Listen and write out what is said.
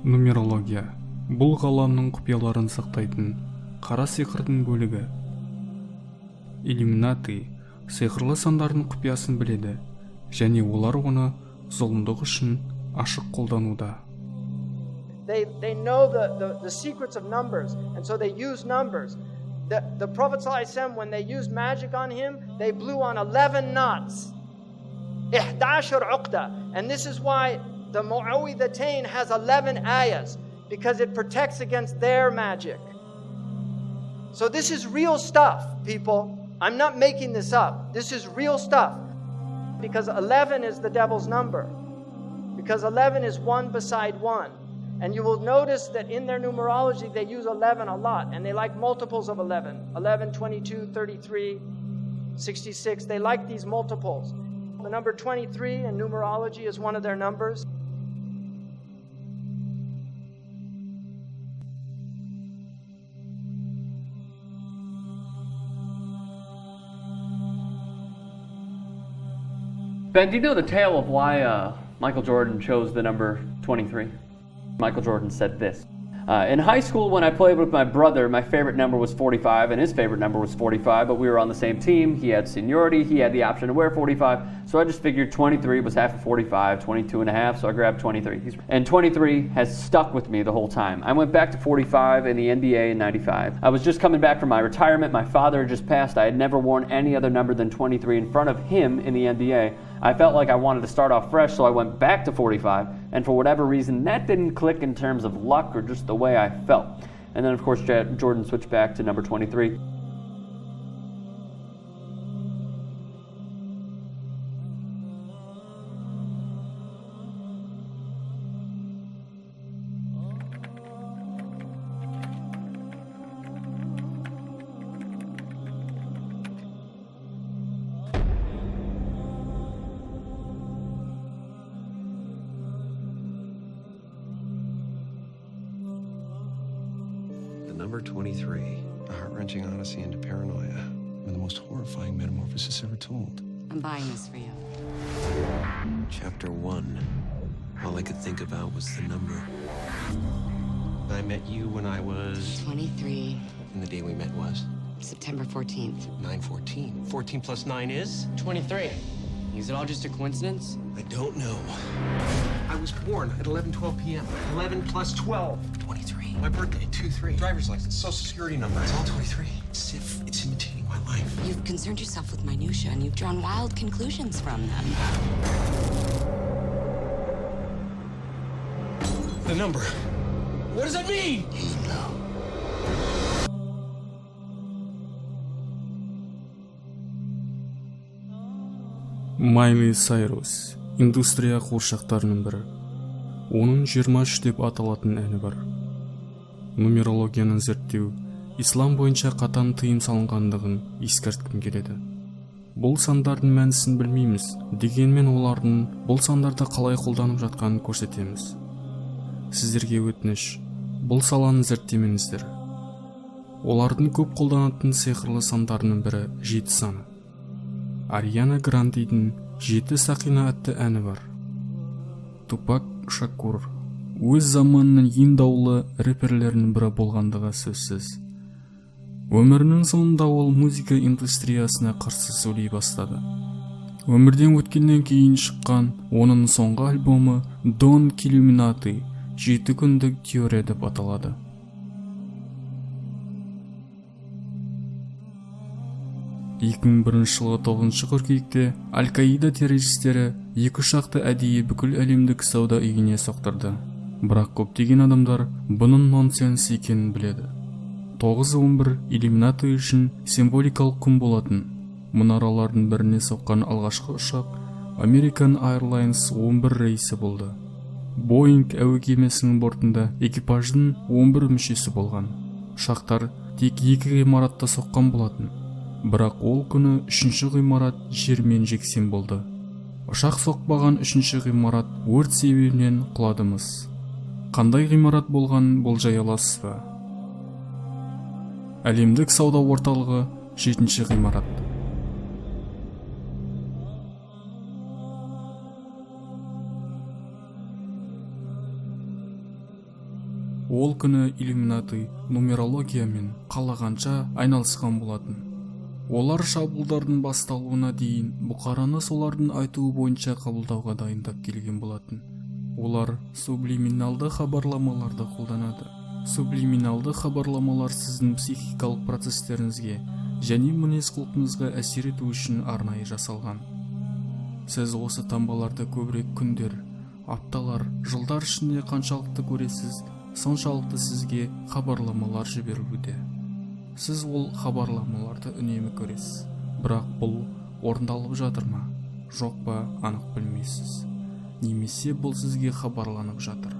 Нумерология – бұл ғаламның құпияларын сақтайтын қара сиқырдың бөлігі. Иллюминати сиқырлы сандардың құпиясын біледі, және олар оны зұлымдық үшін ашық қолдануда. They know the secrets of numbers, and so they use numbers. The Prophet ﷺ, when they used magic on him, they blew on 11 knots. 11 uqda. And this is why the Mu'awwidhatayn has 11 ayahs, because it protects against their magic. So this is real stuff, people. I'm not making this up. This is real stuff. Because 11 is the devil's number. Because 11 is one beside one. And you will notice that in their numerology, they use 11 a lot. And they like multiples of 11. 11, 22, 33, 66. They like these multiples. The number 23 in numerology is one of their numbers. Ben, do you know the tale of why Michael Jordan chose the number 23? Michael Jordan said this. In high school, when I played with my brother, my favorite number was 45, and his favorite number was 45, but we were on the same team. He had seniority. He had the option to wear 45, so I just figured 23 was half of 45, 22 and a half, so I grabbed 23. And 23 has stuck with me the whole time. I went back to 45 in the NBA in 95. I was just coming back from my retirement. My father had just passed. I had never worn any other number than 23 in front of him in the NBA. I felt like I wanted to start off fresh, so I went back to 45, and for whatever reason, that didn't click in terms of luck or just the way I felt. And then, of course, Jordan switched back to number 23. Number 23, a heart-wrenching odyssey into paranoia, and the most horrifying metamorphosis ever told. I'm buying this for you. Chapter 1. All I could think about was the number. I met you when I was... 23. And the day we met was? September 14th. 9/14. 14 plus 9 is? 23. Is it all just a coincidence? I don't know. I was born at 11:12 p.m. 11 plus 12. 23. My birthday, 2/3. Driver's license, social security number. It's all 23. It's imitating my life. You've concerned yourself with minutia, and you've drawn wild conclusions from them. The number. What does that mean? You know. Майли Сайрус индустрия қуыршақтарының бірі. Оның 23 деп аталатын әні бар. Нумерологияны зерттеу ислам бойынша қатаң тыйым салынғандығын ескерткім келеді. Бұл сандардың мәнісін білмейміз, дегенмен олардың бұл сандарды қалай қолданып жатқанын көрсетеміз. Сіздерге өтініш, бұл саланы зерттемеңіздер. Олардың көп қолданатын сиқырлы сандарының бірі 7 саны. Ариана Грандидің 7 сақина атты әні бар. Тупак Шакур өз заманының ең даулы рэперлерінің бірі болғандығы сөзсіз. Өмірінің соңында ол музыка индустриясына қарсы сөйлей бастады. Өмірден өткеннен кейін шыққан оның соңғы альбомы Don Illuminati 7 күндік теория деп аталады. 2001 жылғы 9 қыркүйекте Аль-Каида террористері 2 ұшақты әдейі бүкіл әлемдік сауда үйіне соқтырды. Бірақ көптеген адамдар бұның нонсенс екенін біледі. 9/11 иллюминати үшін символикалық күн болатын. Мұнаралардың біріне соққан алғашқы ұшақ American Airlines 11 рейсі болды. Boeing әуе кемесінің бортында экипаждың 11 мүшесі болған. Ұшақтар тек 2 ғимаратта соққан болатын. Бірақ ол күні 3-ші ғимарат жермен жексен болды. Ұшақ соқпаған 3-ші ғимарат өрт себебінен құладымыз. Қандай ғимарат болғанын болжай аласыз ба? Әлемдік сауда орталығы 7-ші ғимарат. Ол күні иллюминаты нумерологиямен қалағанша айналысқан болатын. Олар шабуылдардың басталуына дейін бұқараны солардың айтуы бойынша қабылдауға дайындап келген болатын. Олар сублиминалды хабарламаларды қолданады. Сублиминалды хабарламалар сіздің психикалық процестеріңізге және мінез-құлқыңызға әсер ету үшін арнайы жасалған. Сіз осы таңбаларды көбірек күндер, апталар, жылдар ішінде қаншалықты көресіз, соншалықты сізге хабарламалар жіберілуде. Сіз ол хабарламаларды үнемі көресіз, бірақ бұл орындалып жатыр ма, жоқ па анық білмейсіз. Немесе бұл сізге хабарланып жатыр.